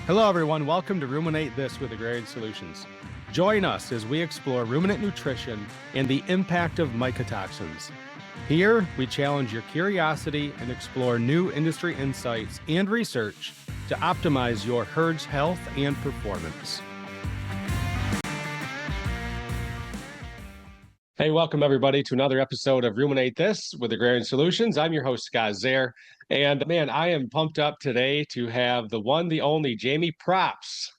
Hello, everyone. Welcome to Ruminate This with Agrarian Solutions. Join us as we explore ruminant nutrition and the impact of mycotoxins. Here, we challenge your curiosity and explore new industry insights and research to optimize your herd's health and performance. Hey, welcome everybody to another episode of Ruminate This with Agrarian Solutions. I'm your host, Scott Zaire. And man, I am pumped up today to have the one, the only Jamie Propst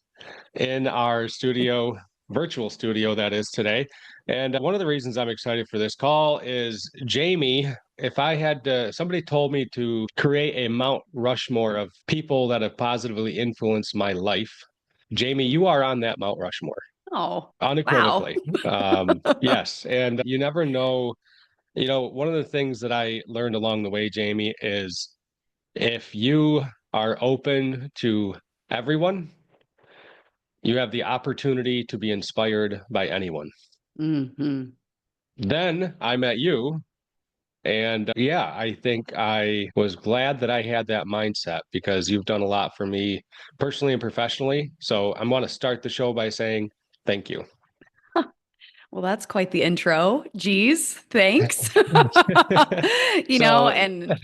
in our studio, virtual studio that is today. And one of the reasons I'm excited for this call is Jamie, if I had to, somebody told me to create a Mount Rushmore of people that have positively influenced my life, Jamie, you are on that Mount Rushmore. Oh, Unequivocally. wow. Yes. And you never know, one of the things that I learned along the way, Jamie, is if you are open to everyone, you have the opportunity to be inspired by anyone. Mm-hmm. Then I met you. And yeah, I think I was glad that I had that mindset because you've done a lot for me personally and professionally. So I want to start the show by saying thank you. Well, that's quite the intro. Geez, thanks. So And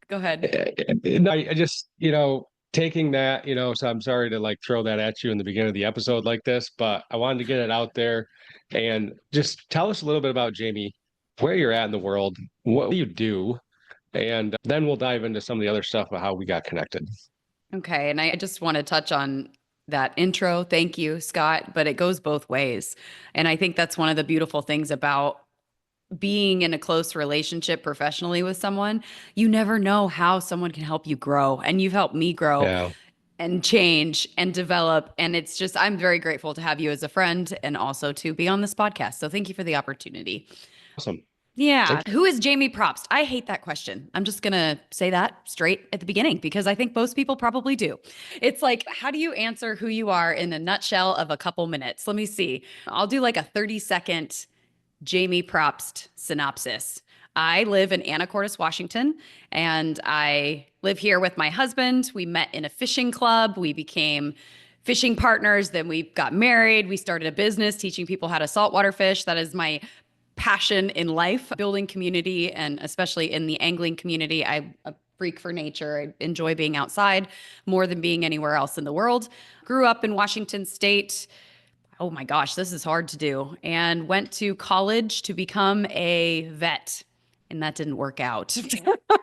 go ahead. I just, taking that, so I'm sorry to like throw that at you in the beginning of the episode like this, but I wanted to get it out there and just tell us a little bit about Jamie, where you're at in the world, what you do, and then we'll dive into some of the other stuff about how we got connected. Okay. And I just want to touch on that intro. Thank you, Scott. But it goes both ways. And I think that's one of the beautiful things about being in a close relationship professionally with someone. You never know how someone can help you grow. And you've helped me grow Yeah. and change and develop. And it's just, I'm very grateful to have you as a friend and also to be on this podcast. So thank you for the opportunity. Awesome. Yeah. Thank you. Who is Jamie Propst? I hate that question. I'm just going to say that straight at the beginning because I think most people probably do. It's like, how do you answer who you are in a nutshell of a couple minutes? Let me see. I'll do like a 30-second Jamie Propst synopsis. I live in Anacortes, Washington, and I live here with my husband. We met in a fishing club. We became fishing partners. Then we got married. We started a business teaching people how to saltwater fish. That is my passion in life, building community, and especially in the angling community. I'm a freak for nature. I enjoy being outside more than being anywhere else in the world. Grew up in Washington State. Oh my gosh, this is hard to do. And went to college to become a vet. And that didn't work out.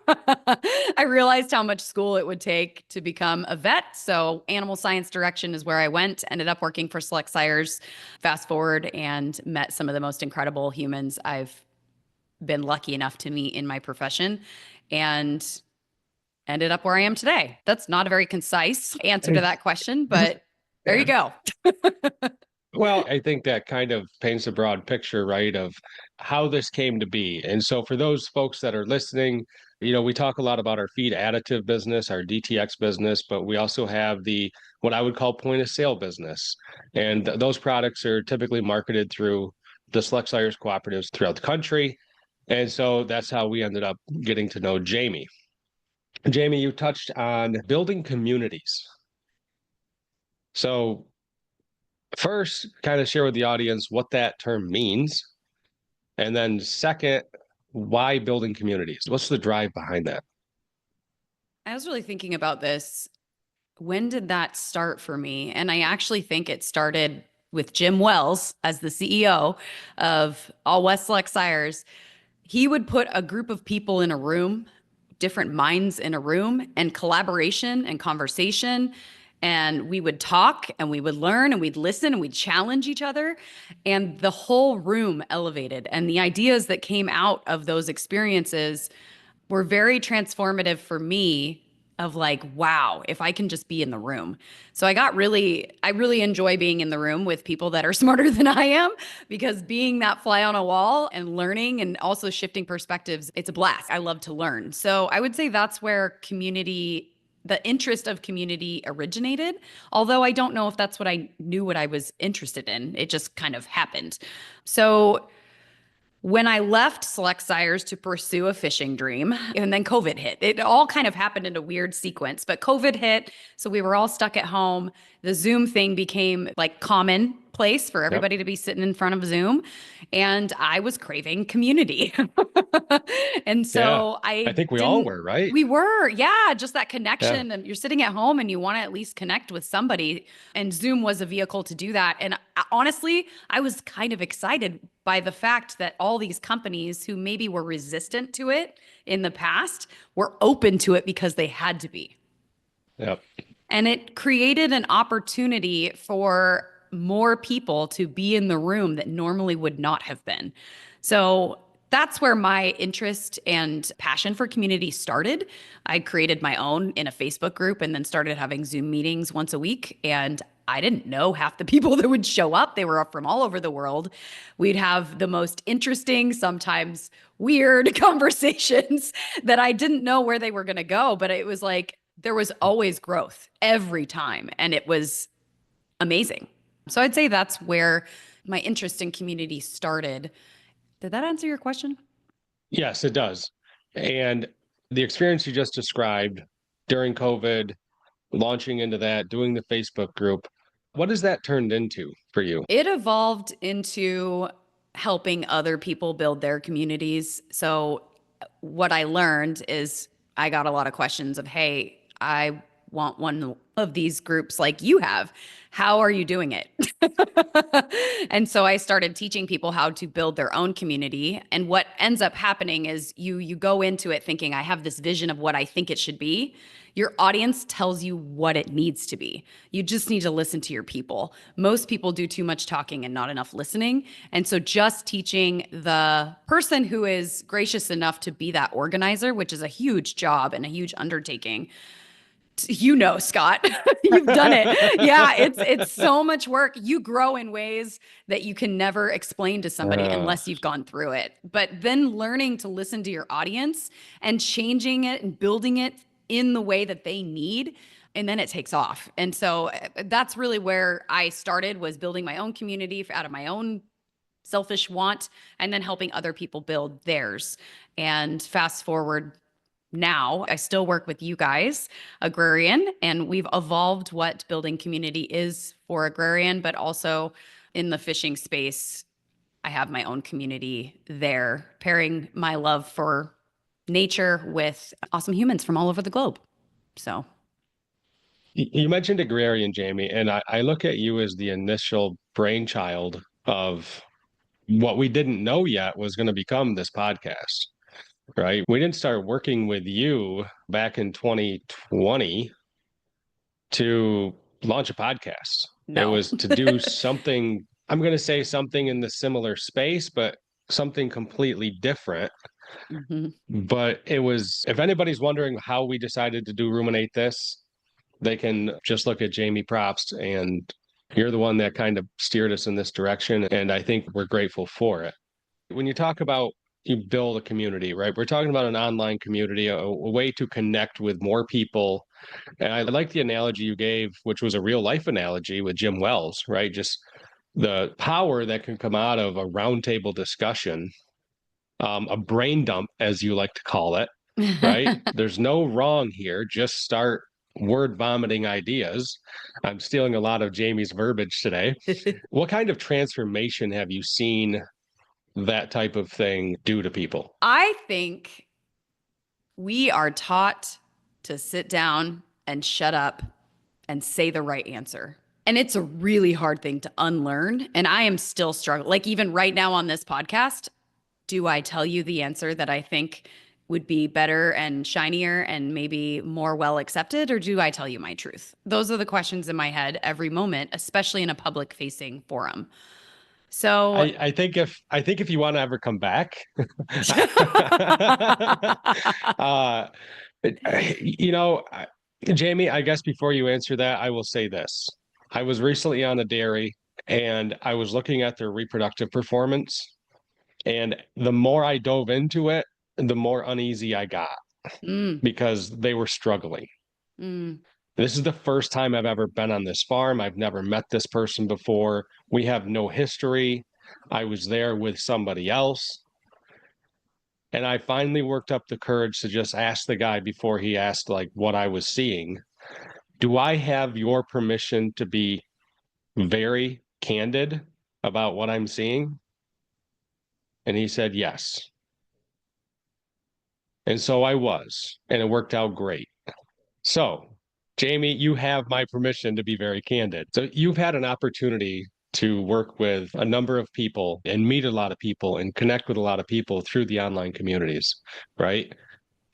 I realized how much school it would take to become a vet. So, animal science direction is where I went. Ended up working for Select Sires. Fast forward and met some of the most incredible humans I've been lucky enough to meet in my profession. And ended up where I am today. That's not a very concise answer to that question, but there you go. Well, I think that kind of paints a broad picture, right, of how this came to be. And so for those folks that are listening, we talk a lot about our feed additive business, our DTX business, but we also have the what I would call point of sale business. And those products are typically marketed through the Select Sires cooperatives throughout the country. And so that's how we ended up getting to know Jamie. Jamie, you touched on building communities. So first, kind of share with the audience what that term means. And then second, why building communities? What's the drive behind that? I was really thinking about this. When did that start for me? And I actually think it started with Jim Wells as the CEO of All West Select Sires. He would put a group of people in a room, different minds in a room, and collaboration and conversation. And we would talk and we would learn and we'd listen and we'd challenge each other. And the whole room elevated. And the ideas that came out of those experiences were very transformative for me of like, wow, if I can just be in the room. So I really enjoy being in the room with people that are smarter than I am, because being that fly on a wall and learning and also shifting perspectives, it's a blast. I love to learn. So I would say that's where the interest of community originated. Although I don't know if that's what I knew what I was interested in. It just kind of happened. So When I left Select Sires to pursue a fishing dream, and then COVID hit, it all kind of happened in a weird sequence. But COVID hit, so we were all stuck at home. The Zoom thing became like commonplace for Yep. everybody to be sitting in front of Zoom, and I was craving community. And Yeah. so I I think we all didn't. were, right? We were, yeah, just that Yeah. connection. And you're sitting at home and you want to at least connect with somebody. And Zoom was a vehicle to do that. And honestly, I was kind of excited by the fact that all these companies who maybe were resistant to it in the past were open to it because they had to be. Yep. And it created an opportunity for more people to be in the room that normally would not have been. So that's where my interest and passion for community started. I created my own in a Facebook group and then started having Zoom meetings once a week. And I didn't know half the people that would show up. They were from all over the world. We'd have the most interesting, sometimes weird conversations that I didn't know where they were going to go. But it was like there was always growth every time. And it was amazing. So I'd say that's where my interest in community started. Did that answer your question? Yes, it does. And the experience you just described during COVID, launching into that, doing the Facebook group, what has that turned into for you? It evolved into helping other people build their communities. So, what I learned is I got a lot of questions of, hey, I want one of these groups like you have. How are you doing it? And so I started teaching people how to build their own community. And what ends up happening is you go into it thinking I have this vision of what I think it should be. Your audience tells you what it needs to be. You just need to listen to your people. Most people do too much talking and not enough listening. And so just teaching the person who is gracious enough to be that organizer, which is a huge job and a huge undertaking, you know, Scott, you've done it. Yeah, it's so much work. You grow in ways that you can never explain to somebody Uh, unless you've gone through it. But then learning to listen to your audience and changing it and building it in the way that they need, and then it takes off. And so that's really where I started, was building my own community out of my own selfish want and then helping other people build theirs. And fast forward, now I still work with you guys, Agrarian, and we've evolved what building community is for Agrarian, but also in the fishing space, I have my own community there, pairing my love for nature with awesome humans from all over the globe. So, you mentioned Agrarian, Jamie, and I look at you as the initial brainchild of what we didn't know yet was going to become this podcast, right? We didn't start working with you back in 2020 to launch a podcast. It no. was to do something, I'm going to say something in the similar space, but something completely different. Mhm. But it was, if anybody's wondering how we decided to do Ruminate This, they can just look at Jamie Propst, and you're the one that kind of steered us in this direction. And I think we're grateful for it. When you talk about you build a community, right? We're talking about an online community, a way to connect with more people. And I like the analogy you gave, which was a real life analogy with Jim Wells, right? Just the power that can come out of a roundtable discussion, a brain dump, as you like to call it, right? There's no wrong here. Just start word vomiting ideas. I'm stealing a lot of Jamie's verbiage today. What kind of transformation have you seen that type of thing do to people? I think we are taught to sit down and shut up and say the right answer. And it's a really hard thing to unlearn. And I am still struggling. Like, even right now on this podcast, do I tell you the answer that I think would be better and shinier and maybe more well accepted? Or do I tell you my truth? Those are the questions in my head every moment, especially in a public facing forum. So, I think if you want to ever come back, uh, you know, Jamie, I guess before you answer that, I will say this. I was recently on a dairy and I was looking at their reproductive performance. And the more I dove into it, the more uneasy I got mm, because they were struggling. mm, This is the first time I've ever been on this farm. I've never met this person before. We have no history. I was there with somebody else. And I finally worked up the courage to just ask the guy before he asked like what I was seeing. Do I have your permission to be very candid about what I'm seeing? And he said, yes. And so I was, and it worked out great. So, Jamie, you have my permission to be very candid. So, you've had an opportunity to work with a number of people and meet a lot of people and connect with a lot of people through the online communities, right?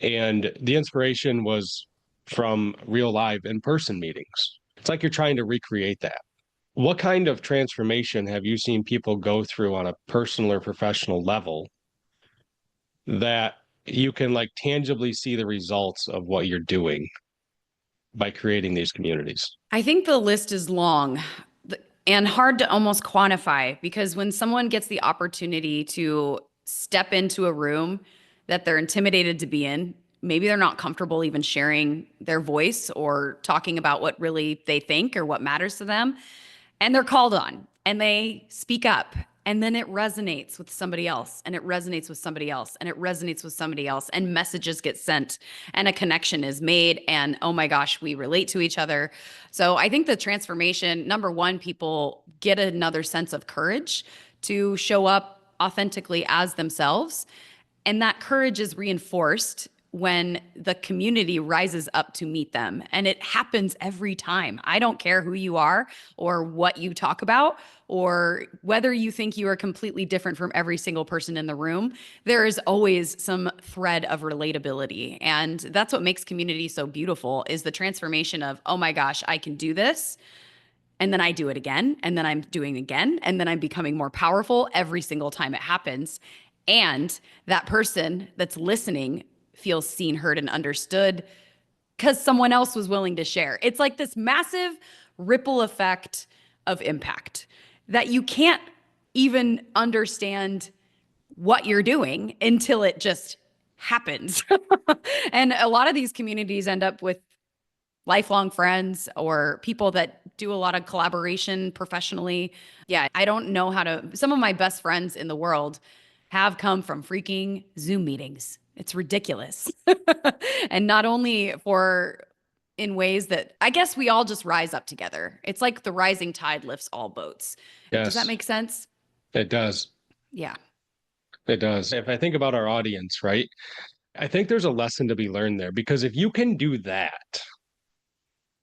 And the inspiration was from real live in person meetings. It's like you're trying to recreate that. What kind of transformation have you seen people go through on a personal or professional level that you can like tangibly see the results of what you're doing by creating these communities? I think the list is long and hard to almost quantify because when someone gets the opportunity to step into a room that they're intimidated to be in, maybe they're not comfortable even sharing their voice or talking about what really they think or what matters to them, and they're called on and they speak up. And then it resonates with somebody else, and it resonates with somebody else, and it resonates with somebody else, and messages get sent, and a connection is made. And oh my gosh, we relate to each other. So I think the transformation, number one, people get another sense of courage to show up authentically as themselves. And that courage is reinforced when the community rises up to meet them. And it happens every time. I don't care who you are or what you talk about or whether you think you are completely different from every single person in the room. There is always some thread of relatability. And that's what makes community so beautiful is the transformation of, oh my gosh, I can do this. And then I do it again, and then I'm doing it again, and then I'm becoming more powerful every single time it happens. And that person that's listening feels seen, heard, and understood because someone else was willing to share. It's like this massive ripple effect of impact that you can't even understand what you're doing until it just happens. And a lot of these communities end up with lifelong friends or people that do a lot of collaboration professionally. Yeah, I don't know how to. Some of my best friends in the world have come from freaking Zoom meetings. It's ridiculous. And not only for in ways that I guess we all just rise up together. It's like the rising tide lifts all boats. Does that Yes, make sense? it does. Yeah. It does. If I think about our audience, right, I think there's a lesson to be learned there because if you can do that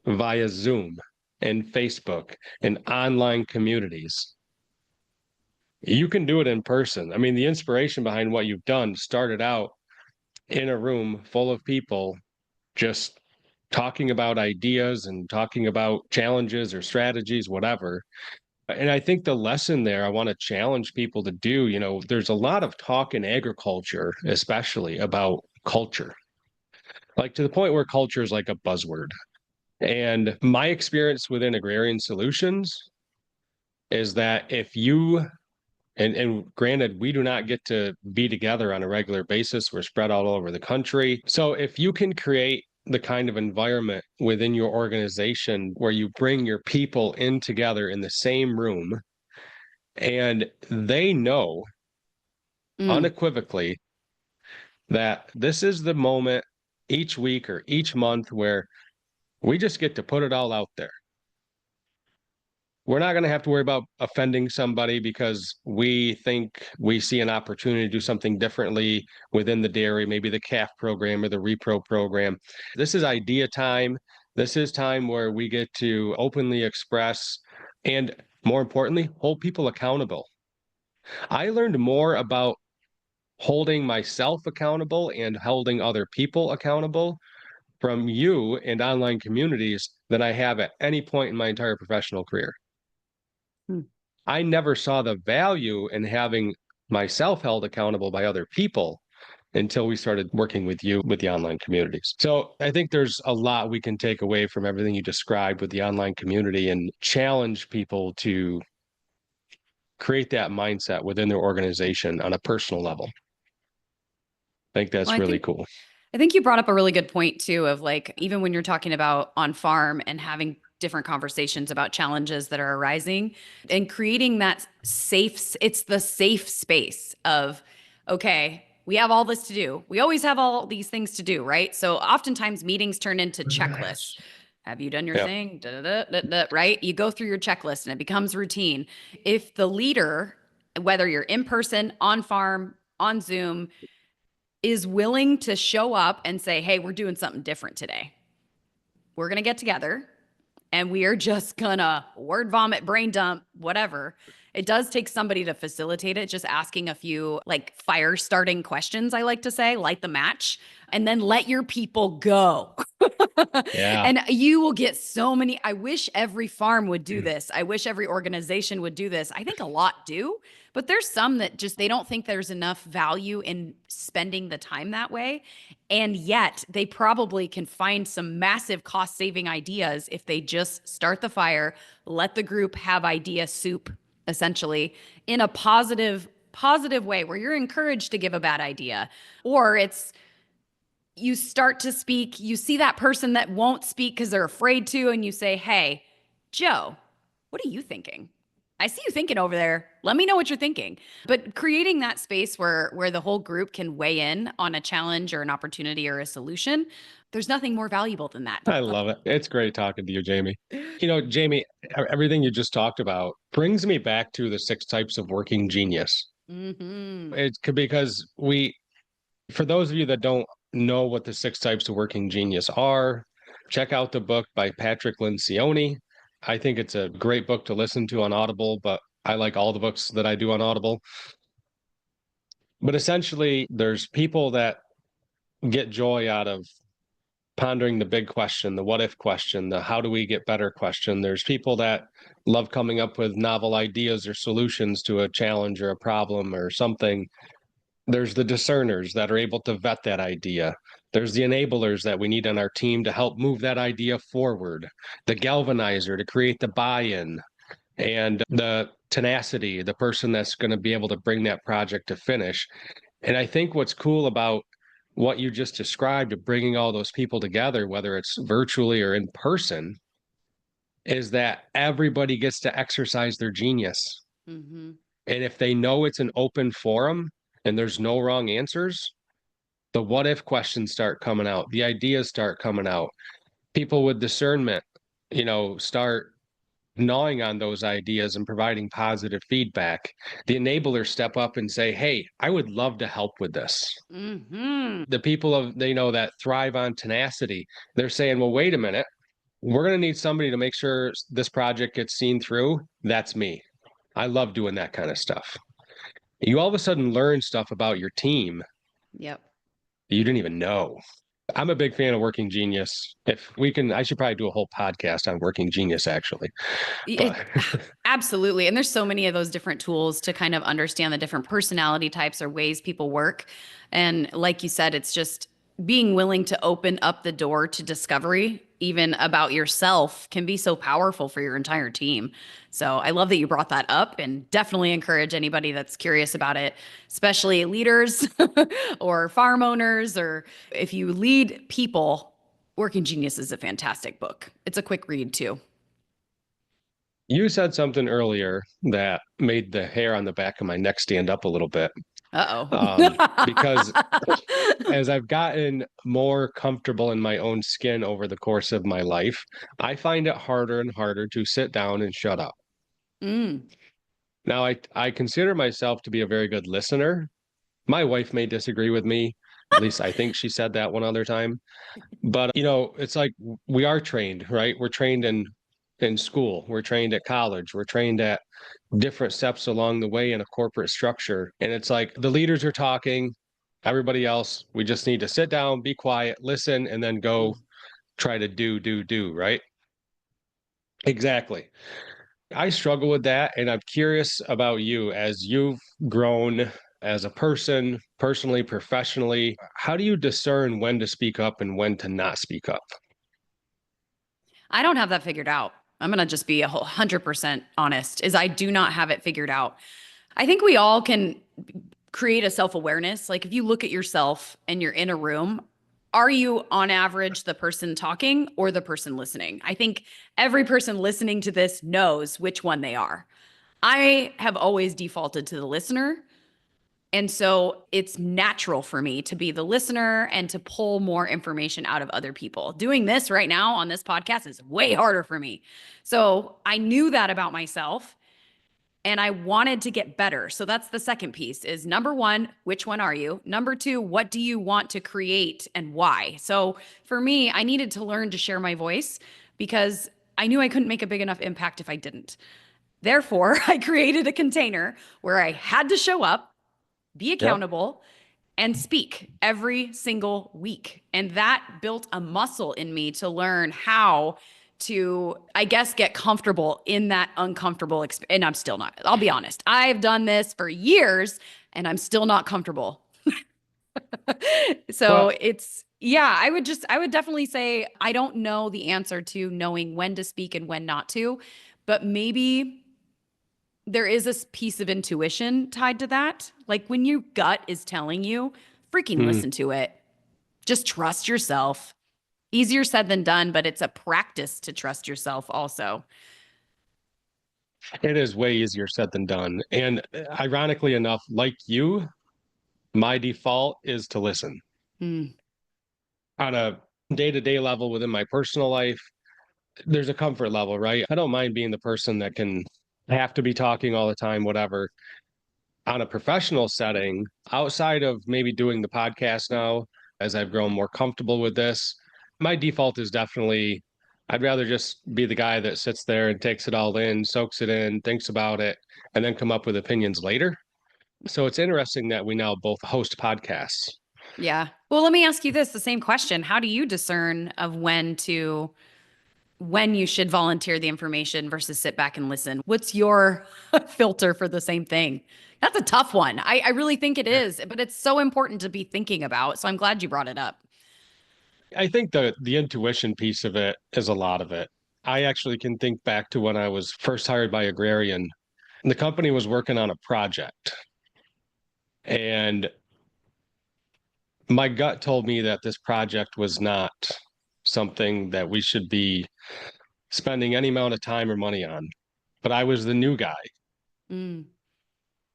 via Zoom and Facebook and online communities, you can do it in person. I mean, the inspiration behind what you've done started out in a room full of people just talking about ideas and talking about challenges or strategies, whatever. And I think the lesson there I want to challenge people to do, there's a lot of talk in agriculture, especially about culture, like to the point where culture is like a buzzword. And my experience within Agrarian Solutions is that if you and granted, we do not get to be together on a regular basis. We're spread all over the country. So if you can create the kind of environment within your organization where you bring your people in together in the same room and they know Mm. unequivocally that this is the moment each week or each month where we just get to put it all out there. We're not going to have to worry about offending somebody because we think we see an opportunity to do something differently within the dairy, maybe the calf program or the repro program. This is idea time. This is time where we get to openly express and, more importantly, hold people accountable. I learned more about holding myself accountable and holding other people accountable from you and online communities than I have at any point in my entire professional career. Hmm. I never saw the value in having myself held accountable by other people until we started working with you with the online communities. So I think there's a lot we can take away from everything you described with the online community and challenge people to create that mindset within their organization on a personal level. I think Well, that's I really think cool. I think you brought up a really good point too of like even when you're talking about on farm and having different conversations about challenges that are arising and creating that safe it's the safe space of okay, we have all this to do. We always have all these things to do, right? So oftentimes meetings turn into checklists. Have you done your Yep. thing? Da, da, da, da, da, right? You go through your checklist and it becomes routine. If the leader, whether you're in person, on farm, on Zoom, is willing to show up and say, hey, we're doing something different today. We're going to get together and we are just gonna word vomit, brain dump, whatever. It does take somebody to facilitate it, just asking a few like fire starting questions, I like to say, light the match, and then let your people go. Yeah. And you will get so many. I wish every farm would do this. I wish every organization would do this. I think a lot do, but there's some that just they don't think there's enough value in spending the time that way. And yet they probably can find some massive cost saving ideas if they just start the fire, let the group have idea soup, essentially, in a positive way where you're encouraged to give a bad idea. Or it's you start to speak, you see that person that won't speak because they're afraid to, and you say, hey, Joe, what are you thinking? I see you thinking over there. Let me know what you're thinking. But creating that space where the whole group can weigh in on a challenge or an opportunity or a solution, there's nothing more valuable than that. I love it. It's great talking to you, Jamie. Jamie, everything you just talked about brings me back to the 6 types of working genius. Mm-hmm. It's because for those of you that don't know what the 6 types of working genius are, check out the book by Patrick Lencioni. I think it's a great book to listen to on Audible, but I like all the books that I do on Audible. But essentially, there's people that get joy out of pondering the big question, the what if question, the how do we get better question. There's people that love coming up with novel ideas or solutions to a challenge or a problem or something. There's the discerners that are able to vet that idea. There's the enablers that we need on our team to help move that idea forward, the galvanizer to create the buy-in, and the tenacity, the person that's going to be able to bring that project to finish. And I think what's cool about what you just described of bringing all those people together, whether it's virtually or in person, is that everybody gets to exercise their genius. Mm-hmm. And if they know it's an open forum and there's no wrong answers, the what if questions start coming out, the ideas start coming out. People with discernment, start gnawing on those ideas and providing positive feedback. The enablers step up and say, hey, I would love to help with this. Mm-hmm. The people that thrive on tenacity, they're saying, well, wait a minute, we're going to need somebody to make sure this project gets seen through. That's me. I love doing that kind of stuff. You all of a sudden learn stuff about your team Yep. you didn't even know. I'm a big fan of Working Genius. If we can, I should probably do a whole podcast on Working Genius, actually. But Absolutely. And there's so many of those different tools to kind of understand the different personality types or ways people work. And like you said, it's just being willing to open up the door to discovery, even about yourself, can be so powerful for your entire team. So I love that you brought that up and definitely encourage anybody that's curious about it, especially leaders or farm owners, or if you lead people. Working Genius is a fantastic book. It's a quick read too. you said something earlier that made the hair on the back of my neck stand up a little bit. Because as I've gotten more comfortable in my own skin over the course of my life, I find it harder and harder to sit down and shut up. Mm. Now, I consider myself to be a very good listener. My wife may disagree with me. At least I think she said that one other time. But it's like we are trained, right? We're trained in school, we're trained at college, we're trained at different steps along the way in a corporate structure. And it's like the leaders are talking, everybody else, we just need to sit down, be quiet, listen, and then go try to do, right? Exactly. I struggle with that. And I'm curious about you as you've grown as a person, personally, professionally. How do you discern when to speak up and when to not speak up? I don't have that figured out. I'm going to just be 100% honest, is I do not have it figured out. I think we all can create a self-awareness. Like if you look at yourself and you're in a room, are you on average the person talking or the person listening? I think every person listening to this knows which one they are. I have always defaulted to the listener, And so it's natural for me to be the listener and to pull more information out of other people. Doing this right now on this podcast is way harder for me. So I knew that about myself and I wanted to get better. So that's the second piece is number one, which one are you? Number two, what do you want to create and why? So for me, I needed to learn to share my voice because I knew I couldn't make a big enough impact if I didn't. Therefore, I created a container where I had to show up, be Yep. accountable, and speak every single week. And that built a muscle in me to learn how to, I guess, get comfortable in that uncomfortable experience. And I'm still not, I'll be honest. I've done this for years and I'm still not comfortable. So Well, yeah, I would definitely say I don't know the answer to knowing when to speak and when not to, but maybe there is a piece of intuition tied to that. Like when your gut is telling you, freaking mm, listen to it. Just trust yourself. Easier said than done, but it's a practice to trust yourself also. it is way easier said than done. And ironically enough, like you, my default is to listen Mm, on a day-to-day level within my personal life. There's a comfort level, right? I don't mind being the person that can have to be talking all the time, whatever. On a professional setting, outside of maybe doing the podcast now, as I've grown more comfortable with this, my default is definitely I'd rather just be the guy that sits there and takes it all in, soaks it in, thinks about it, and then come up with opinions later. So it's interesting that we now both host podcasts. yeah. Well, let me ask you this, the same question. How do you discern of when you should volunteer the information versus sit back and listen? What's your filter for the same thing? That's a tough one. I really think it is, but it's so important to be thinking about. So I'm glad you brought it up. I think the intuition piece of it is a lot of it. I actually can think back to when I was first hired by Agrarian. The company was working on a project, and my gut told me that this project was not something that we should be spending any amount of time or money on. But I was the new guy. Mm,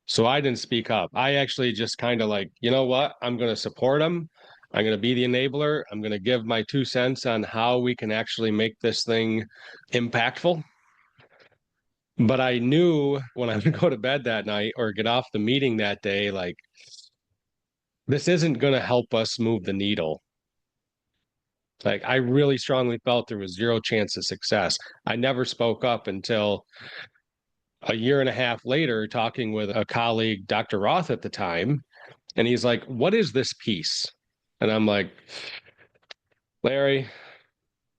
So I didn't speak up. I actually just kind of like, you know what? I'm going to support them. I'm going to be the enabler. I'm going to give my 2 cents on how we can actually make this thing impactful. But I knew when I would go to bed that night or get off the meeting that day, like, this isn't going to help us move the needle. Like, I really strongly felt there was zero chance of success. I never spoke up until a year and a half later, talking with a colleague, Dr. Roth at the time. And he's like, "What is this piece?" And I'm like, "Larry,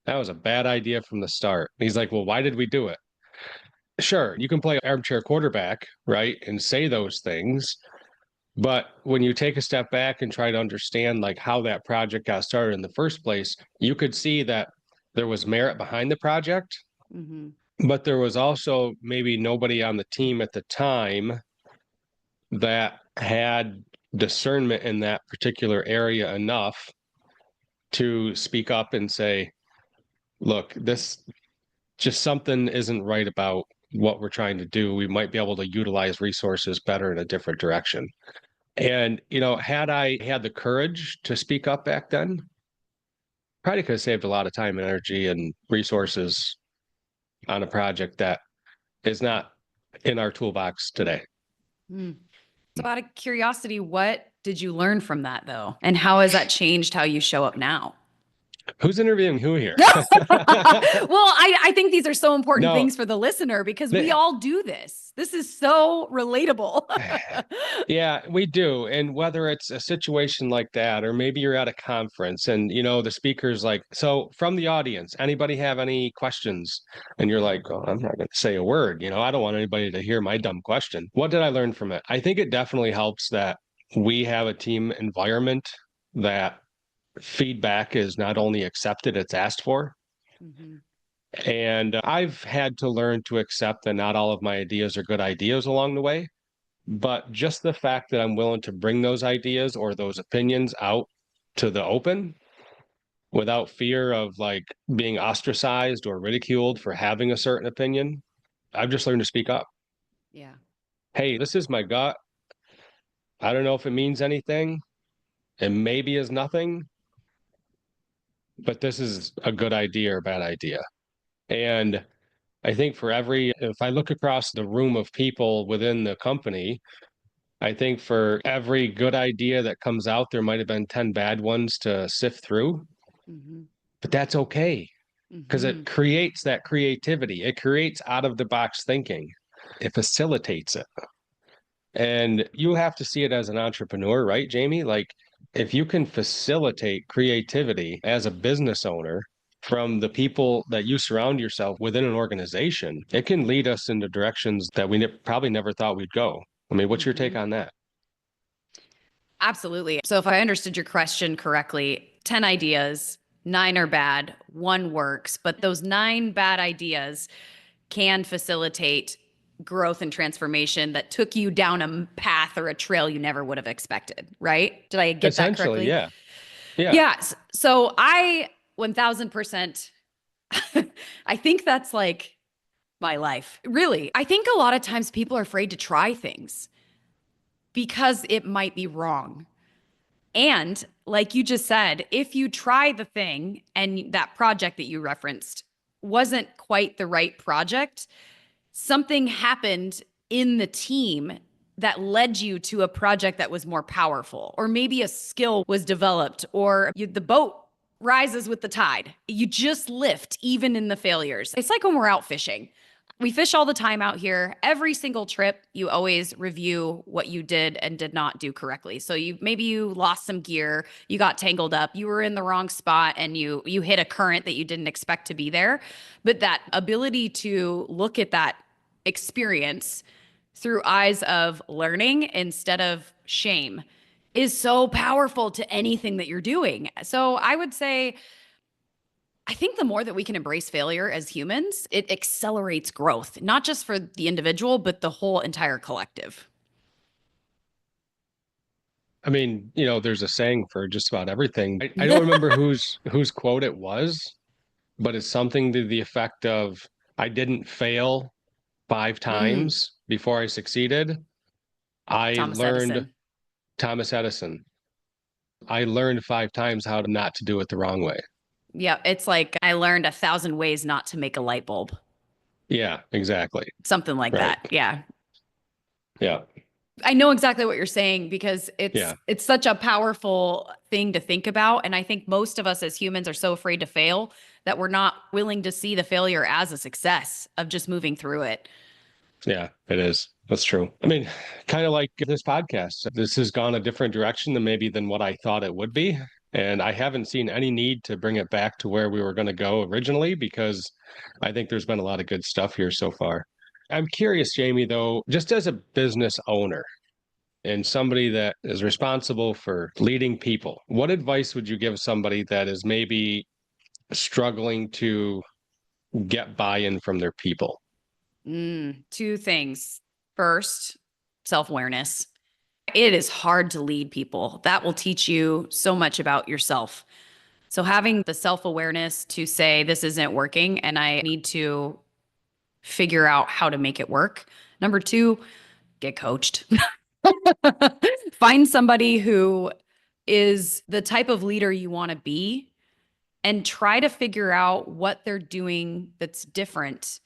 that was a bad idea from the start." And he's like, "Well, why did we do it?" Sure, you can play armchair quarterback, right? And say those things. But when you take a step back and try to understand like how that project got started in the first place, you could see that there was merit behind the project, mm-hmm. but there was also maybe nobody on the team at the time that had discernment in that particular area enough to speak up and say, look, this just something isn't right about what we're trying to do. We might be able to utilize resources better in a different direction. And, had I had the courage to speak up back then, probably could have saved a lot of time and energy and resources on a project that is not in our toolbox today. Mm. So out of curiosity, what did you learn from that though? And how has that changed how you show up now? Who's interviewing who here? Well, I think these are so important No, things for the listener because we they, all do this. This is so relatable. yeah, we do. And whether it's a situation like that, or maybe you're at a conference and, the speaker's like, so from the audience, anybody have any questions? And you're like, oh, I'm not going to say a word. I don't want anybody to hear my dumb question. What did I learn from it? I think it definitely helps that we have a team environment that feedback is not only accepted, it's asked for. Mhm. And I've had to learn to accept that not all of my ideas are good ideas along the way. But just the fact that I'm willing to bring those ideas or those opinions out to the open without fear of like being ostracized or ridiculed for having a certain opinion, I've just learned to speak up. Yeah. Hey, this is my gut. I don't know if it means anything. It maybe is nothing, but this is a good idea or a bad idea. And I think if I look across the room of people within the company, I think for every good idea that comes out, there might have been 10 bad ones to sift through, Mm-hmm. but that's okay because Mm-hmm. it creates that creativity. It creates out of the box thinking. It facilitates it. And you have to see it as an entrepreneur, right, Jamie? Like if you can facilitate creativity as a business owner from the people that you surround yourself within an organization, it can lead us into directions that we probably never thought we'd go. I mean, what's your Mm-hmm. take on that? Absolutely. So, if I understood your question correctly, 10 ideas, nine are bad, one works, but those nine bad ideas can facilitate growth and transformation that took you down a path or a trail you never would have expected, right? Did I get that Essentially, correctly? yeah. Yeah. Yes. So, I 1000%, I think that's like my life. Really. I think a lot of times people are afraid to try things because it might be wrong. And like you just said, if you try the thing and that project that you referenced wasn't quite the right project, something happened in the team that led you to a project that was more powerful, or maybe a skill was developed, or the boat rises with the tide. You just lift even in the failures. It's like when we're out fishing. We fish all the time out here. Every single trip, you always review what you did and did not do correctly. So you lost some gear, you got tangled up, you were in the wrong spot, and you hit a current that you didn't expect to be there. But that ability to look at that experience through eyes of learning instead of shame is so powerful to anything that you're doing. So I would say, I think the more that we can embrace failure as humans, it accelerates growth, not just for the individual, but the whole entire collective. I mean, there's a saying for just about everything. I don't remember whose quote it was, but it's something to the effect of I didn't fail five Mm, times before I succeeded. I Thomas learned Edison. Thomas Edison. I learned five times how to not to do it the wrong way. Yeah, it's like I learned 1,000 ways not to make a light bulb. Yeah, exactly. Something like Right. that. Yeah. Yeah. I know exactly what you're saying because it's Yeah. it's such a powerful thing to think about, and I think most of us as humans are so afraid to fail that we're not willing to see the failure as a success of just moving through it. Yeah, it is. That's true. I mean, kind of like this podcast. This has gone a different direction than what I thought it would be. And I haven't seen any need to bring it back to where we were going to go originally because I think there's been a lot of good stuff here so far. I'm curious, Jamie, though, just as a business owner and somebody that is responsible for leading people, what advice would you give somebody that is maybe struggling to get buy-in from their people? Two things. First, self-awareness. It is hard to lead people. That will teach you so much about yourself. So having the self-awareness to say this isn't working and I need to figure out how to make it work. Number two, get coached. Find somebody who is the type of leader you want to be and try to figure out what they're doing that's different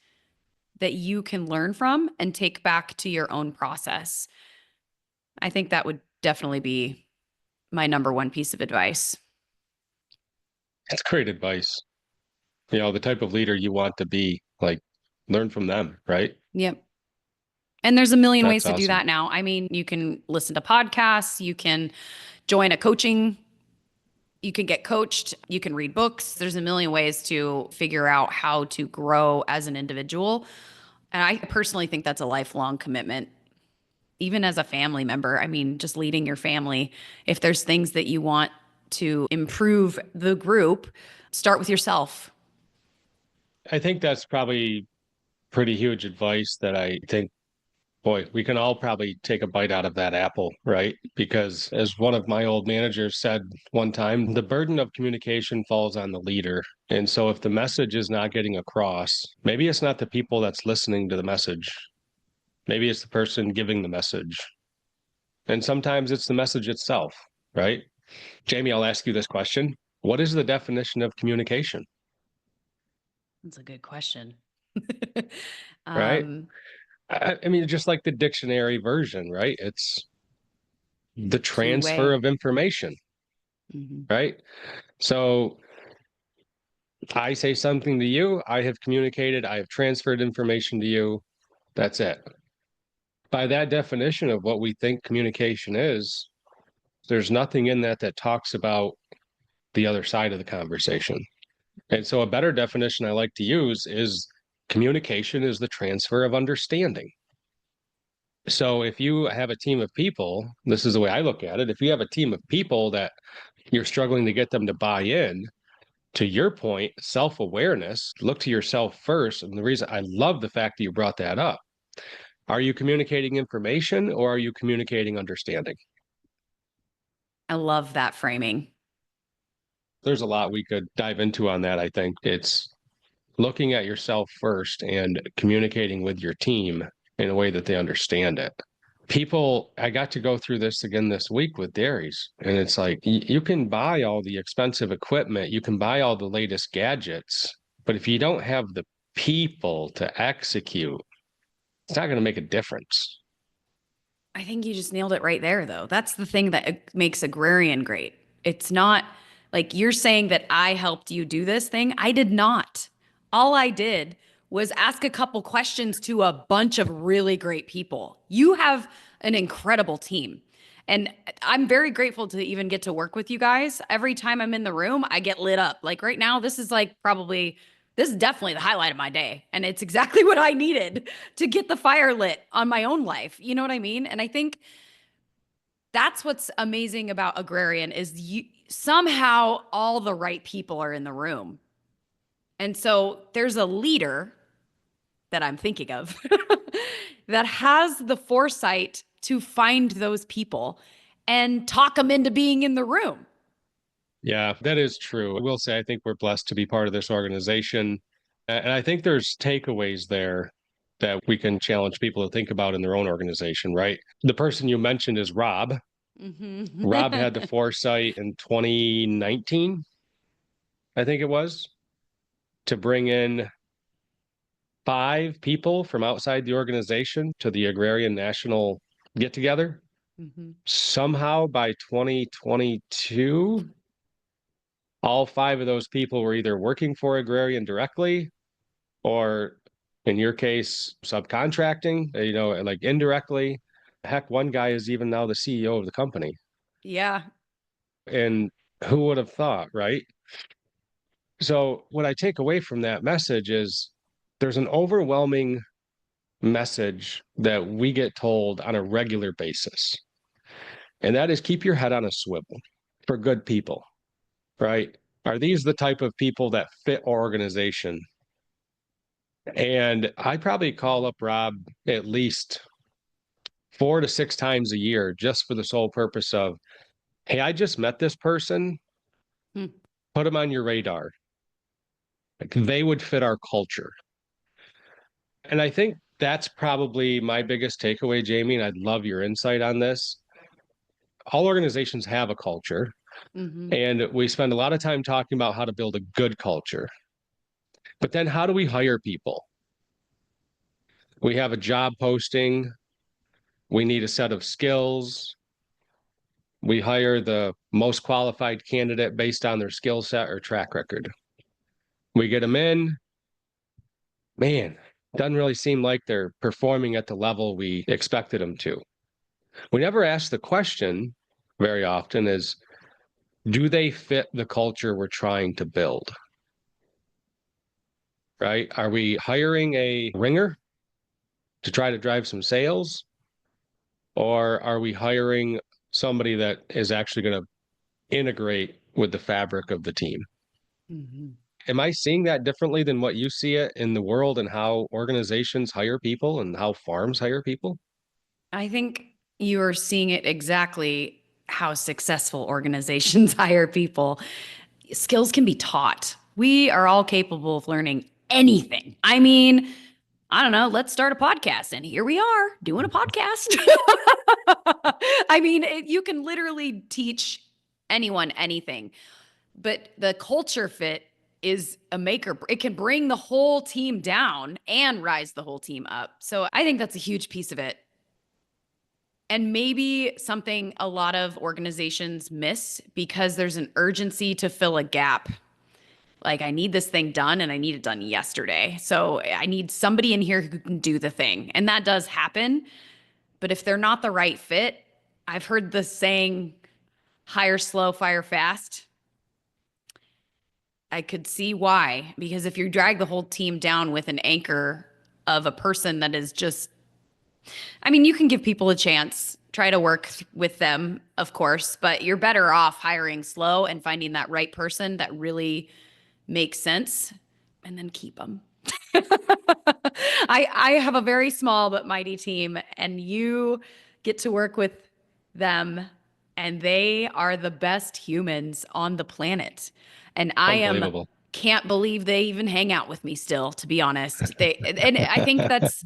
that you can learn from and take back to your own process. I think that would definitely be my number one piece of advice. That's great advice. The type of leader you want to be, like learn from them, right? Yep. And there's a million ways That's to do awesome. that now. I mean, you can listen to podcasts, you can join a coaching, you can get coached, you can read books. There's a million ways to figure out how to grow as an individual. And I personally think that's a lifelong commitment, even as a family member. I mean, just leading your family. If there's things that you want to improve the group, start with yourself. I think that's probably pretty huge advice that I think, boy, we can all probably take a bite out of that apple, right? Because as one of my old managers said one time, the burden of communication falls on the leader. And so if the message is not getting across, maybe it's not the people that's listening to the message. Maybe it's the person giving the message. And sometimes it's the message itself, right? Jamie, I'll ask you this question. What is the definition of communication? That's a good question. Right? um, I mean, just like the dictionary version, right? It's the transfer Two-way. of information, Mhm. right? So I say something to you, I have communicated, I have transferred information to you. That's it. By that definition of what we think communication is, there's nothing in that that talks about the other side of the conversation. And so a better definition I like to use is communication is the transfer of understanding. So if you have a team of people, this is the way I look at it. If you have a team of people that you're struggling to get them to buy in, to your point, self-awareness, look to yourself first. And the reason I love the fact that you brought that up, are you communicating information or are you communicating understanding? I love that framing. There's a lot we could dive into on that. I think it's looking at yourself first and communicating with your team in a way that they understand it. People, I got to go through this again this week with dairies, and it's like you can buy all the expensive equipment, you can buy all the latest gadgets, but if you don't have the people to execute, it's not going to make a difference. I think you just nailed it right there, though. That's the thing that makes Agrarian great. It's not like you're saying that I helped you do this thing. I did not. All I did was ask a couple questions to a bunch of really great people. You have an incredible team. And I'm very grateful to even get to work with you guys. Every time I'm in the room, I get lit up. Like right now, this is like probably this is definitely the highlight of my day. And it's exactly what I needed to get the fire lit on my own life. You know what I mean? And I think that's what's amazing about Agrarian is you somehow all the right people are in the room. And so there's a leader that I'm thinking of that has the foresight to find those people and talk them into being in the room. Yeah, that is true. I will say, I think we're blessed to be part of this organization. And I think there's takeaways there that we can challenge people to think about in their own organization, right? The person you mentioned is Rob. Rob Mm-hmm. had the foresight in 2019, I think it was, to bring in 5 people from outside the organization to the Agrarian National get together. Mm-hmm. Somehow by 2022, all 5 of those people were either working for Agrarian directly or, in your case, subcontracting, like indirectly. Heck, one guy is even now the CEO of the company. Yeah. And who would have thought, right? So, what I take away from that message is there's an overwhelming message that we get told on a regular basis. And that is keep your head on a swivel for good people, right? Are these the type of people that fit our organization? And I probably call up Rob at least 4 to 6 times a year just for the sole purpose of, hey, I just met this person, Hmm. put them on your radar. Like they would fit our culture. And I think that's probably my biggest takeaway, Jamie. And I'd love your insight on this. All organizations have a culture, Mm-hmm. and we spend a lot of time talking about how to build a good culture. But then how do we hire people? We have a job posting, we need a set of skills. We hire the most qualified candidate based on their skill set or track record. We get them in, man, doesn't really seem like they're performing at the level we expected them to. We never ask the question very often is, do they fit the culture we're trying to build? Right? Are we hiring a ringer to try to drive some sales? Or are we hiring somebody that is actually going to integrate with the fabric of the team? Mm-hmm. Am I seeing that differently than what you see it in the world and how organizations hire people and how farms hire people? I think you are seeing it exactly how successful organizations hire people. Skills can be taught. We are all capable of learning anything. I mean, I don't know, let's start a podcast. And here we are doing a podcast. I mean, you can literally teach anyone anything, but the culture fit is a maker. It can bring the whole team down and rise the whole team up. So I think that's a huge piece of it. And maybe something a lot of organizations miss because there's an urgency to fill a gap. Like, I need this thing done and I need it done yesterday. So I need somebody in here who can do the thing. And that does happen. But if they're not the right fit, I've heard the saying, hire slow, fire fast. I could see why. Because if you drag the whole team down with an anchor of a person that is just, I mean, you can give people a chance, try to work with them, of course, but you're better off hiring slow and finding that right person that really makes sense and then keep them. I have a very small but mighty team, and you get to work with them, and they are the best humans on the planet. And I am Unbelievable. can't believe they even hang out with me still, to be honest. And I think that's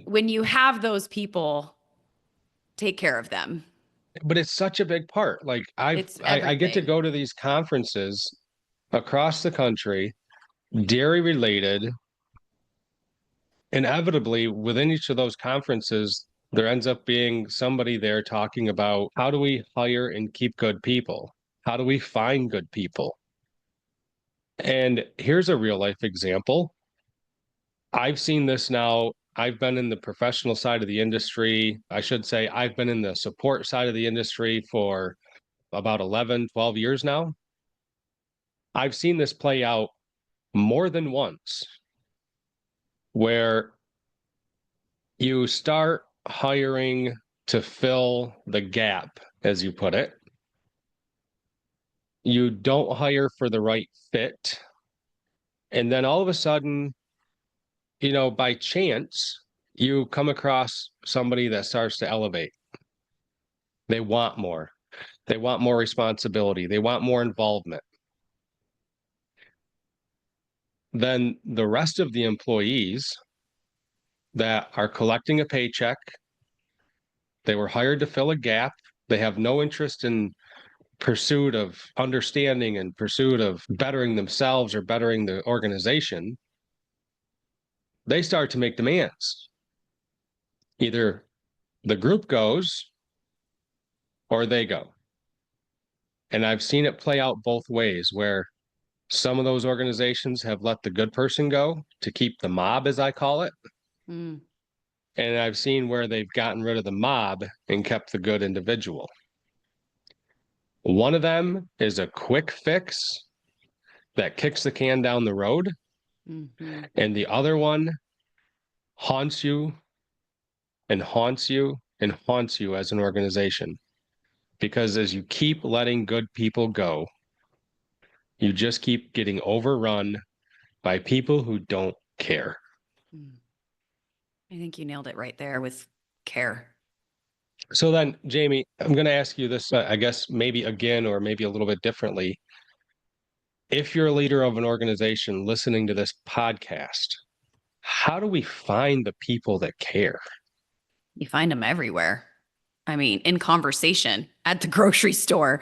when you have those people, take care of them. But it's such a big part. Like It's I get to everything. go to these conferences across the country, dairy related. Inevitably, within each of those conferences, there ends up being somebody there talking about how do we hire and keep good people? How do we find good people? And here's a real life example. I've seen this now. I've been in the professional side of the industry. I should say I've been in the support side of the industry for about 11, 12 years now. I've seen this play out more than once where you start hiring to fill the gap, as you put it. You don't hire for the right fit. And then all of a sudden, by chance, you come across somebody that starts to elevate. They want more. They want more responsibility. They want more involvement. Then the rest of the employees that are collecting a paycheck, they were hired to fill a gap. They have no interest in pursuit of understanding and pursuit of bettering themselves or bettering the organization. They start to make demands. Either the group goes or they go. And I've seen it play out both ways where some of those organizations have let the good person go to keep the mob, as I call it. Mm. And I've seen where they've gotten rid of the mob and kept the good individual. One of them is a quick fix that kicks the can down the road. Mm-hmm. And the other one haunts you and haunts you and haunts you as an organization. Because as you keep letting good people go, you just keep getting overrun by people who don't care. I think you nailed it right there with care. So then, Jamie, I'm going to ask you this, I guess, maybe again, or maybe a little bit differently. If you're a leader of an organization listening to this podcast, how do we find the people that care? You find them everywhere. I mean, in conversation, at the grocery store,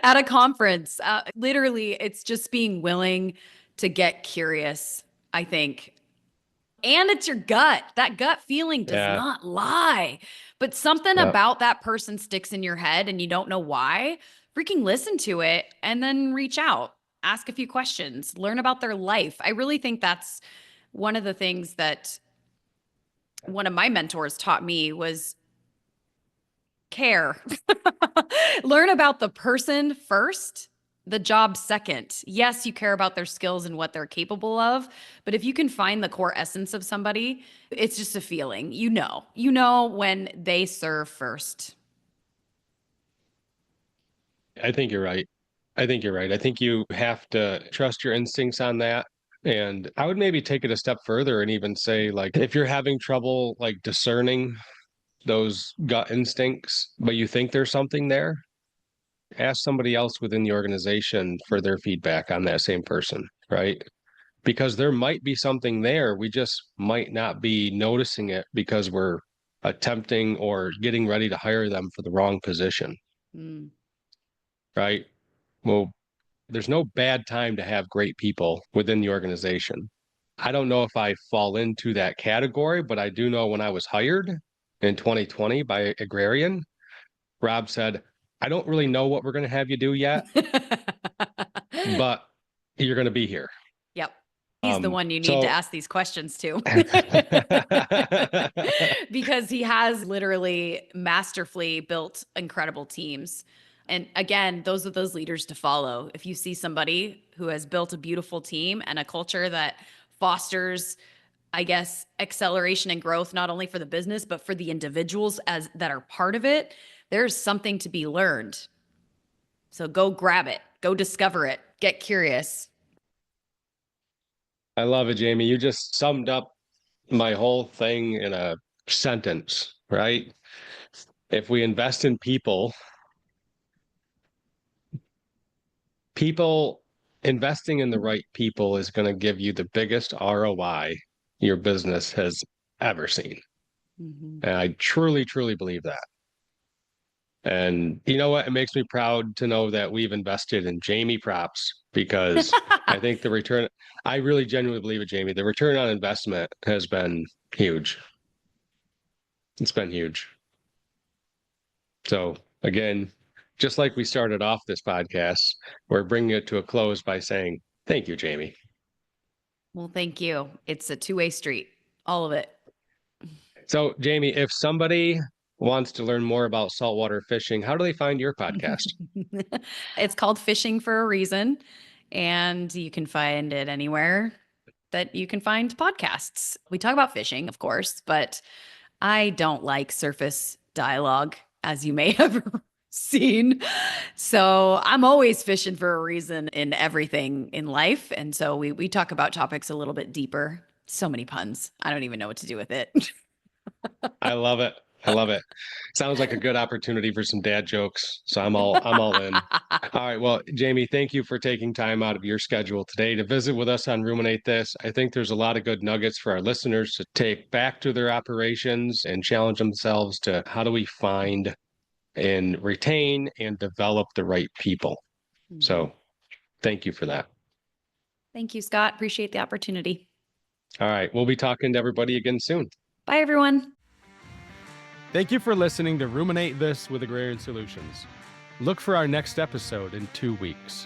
at a conference. Literally, it's just being willing to get curious, I think. And it's your gut. That gut feeling does Yeah, not lie. But something yeah. about that person sticks in your head and you don't know why. Freaking listen to it and then reach out, ask a few questions, learn about their life. I really think that's one of the things that one of my mentors taught me was care. Learn about the person first, the job second. Yes, you care about their skills and what they're capable of, but if you can find the core essence of somebody, it's just a feeling. You know when they serve first. I think you're right. I think you're right. I think you have to trust your instincts on that. And I would maybe take it a step further and even say, like, if you're having trouble, like, discerning those gut instincts, but you think there's something there, ask somebody else within the organization for their feedback on that same person, right? because there might be something there. We just might not be noticing it because we're attempting or getting ready to hire them for the wrong position. Mm. Right? Well, there's no bad time to have great people within the organization. I don't know if I fall into that category, but I do know when I was hired in 2020 by Agrarian, Rob said, I don't really know what we're going to have you do yet, but you're going to be here. Yep. He's the one you need to ask these questions to. Because he has literally masterfully built incredible teams. And again, those are those leaders to follow. If you see somebody who has built a beautiful team and a culture that fosters, I guess, acceleration and growth, not only for the business, but for the individuals as that are part of it, there's something to be learned. So go grab it, go discover it, get curious. I love it, Jamie. You just summed up my whole thing in a sentence, right? If we invest in people, investing in the right people is going to give you the biggest ROI your business has ever seen. Mm-hmm. And I truly, truly believe that. And you know what? It makes me proud to know that we've invested in Jamie Propst, because I think the return, I really genuinely believe it, Jamie. The return on investment has been huge. It's been huge. So again, just like we started off this podcast, we're bringing it to a close by saying, thank you, Jamie. Well, thank you. It's a two-way street, all of it. So, Jamie, if somebody wants to learn more about saltwater fishing, how do they find your podcast? It's called Fishing for a Reason, and you can find it anywhere that you can find podcasts. We talk about fishing, of course, but I don't like surface dialogue, as you may have seen. So I'm always fishing for a reason in everything in life. And so we talk about topics a little bit deeper. So many puns. I don't even know what to do with it. I love it. I love it. Sounds like a good opportunity for some dad jokes. So I'm all in. All right. Well, Jamie, thank you for taking time out of your schedule today to visit with us on Ruminate This. I think there's a lot of good nuggets for our listeners to take back to their operations and challenge themselves to how do we find and retain and develop the right people. Mm-hmm. So thank you for that. Thank you, Scott. Appreciate the opportunity. All right. We'll be talking to everybody again soon. Bye, everyone. Thank you for listening to Ruminate This with Agrarian Solutions. Look for our next episode in 2 weeks.